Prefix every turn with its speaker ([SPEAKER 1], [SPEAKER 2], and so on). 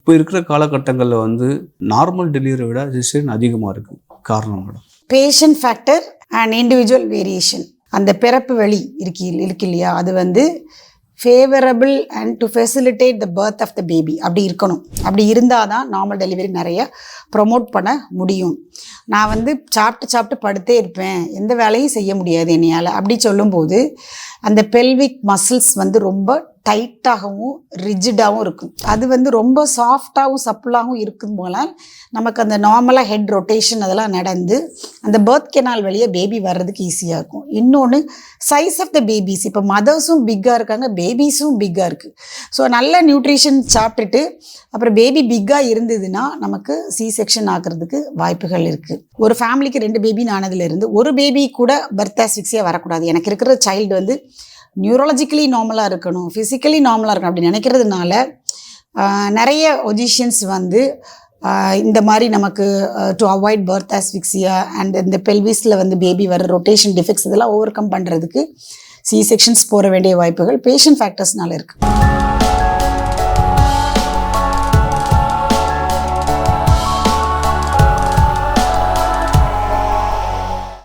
[SPEAKER 1] இப்போ இருக்கிற காலகட்டங்களில் வந்து நார்மல் டெலிவரி விட சிசேரியன் அதிகமாக இருக்குது. காரணம் madam?
[SPEAKER 2] Patient factor and individual variation. அந்த பிறப்பு வழி இருக்கு இல்லையா, அது வந்து favourable and to facilitate the birth of the baby அப்படி இருக்கணும். அப்படி இருந்தால் தான் நார்மல் டெலிவரி நிறைய ப்ரொமோட் பண்ண முடியும். நான் வந்து சாப்பிட்டு படுத்தே இருப்பேன், எந்த வேலையும் செய்ய முடியாது என்னையால் அப்படி சொல்லும்போது அந்த பெல்விக் மசில்ஸ் வந்து ரொம்ப டைட்டாகவும் ரிஜிடாகவும் இருக்கும். அது வந்து ரொம்ப சாஃப்டாகவும் சப்புளாகவும் இருக்கும் போல நமக்கு அந்த நார்மலாக ஹெட் ரொட்டேஷன் அதெல்லாம் நடந்து அந்த பர்த் கெனால் வழியே பேபி வர்றதுக்கு ஈஸியாக இருக்கும். இன்னொன்று சைஸ் ஆஃப் த பேபிஸ். இப்போ மதர்ஸும் பிக்காக இருக்காங்க, பேபிஸும் பிக்காக இருக்குது. ஸோ நல்ல நியூட்ரிஷன் சாப்பிட்டுட்டு அப்புறம் பேபி பிக்காக இருந்ததுன்னா நமக்கு சி செக்ஷன் ஆகிறதுக்கு வாய்ப்புகள் இருக்குது. ஒரு ஃபேமிலிக்கு 2 பேபின்னு ஆனதுலேருந்து ஒரு பேபி கூட பர்த் ஆஸ்ஃபிக்ஸியா வரக்கூடாது. எனக்கு இருக்கிற சைல்டு வந்து நியூரலாஜிக்கலி நார்மலாக இருக்கணும், ஃபிசிக்கலி நார்மலாக இருக்கணும் அப்படி நினைக்கிறதுனால நிறைய ஒஜிஷியன்ஸ் வந்து இந்த மாதிரி நமக்கு டு அவாய்ட் பர்த் ஆஸ்ஃபிக்ஸியா அண்ட் இந்த பெல்விஸில் வந்து பேபி வர ரொட்டேஷன் டிஃபெக்ட்ஸ் இதெல்லாம் ஓவர் கம் பண்ணுறதுக்கு சி செக்ஷன்ஸ் போக வேண்டிய வாய்ப்புகள் பேஷண்ட் ஃபேக்டர்ஸ்னால இருக்குது.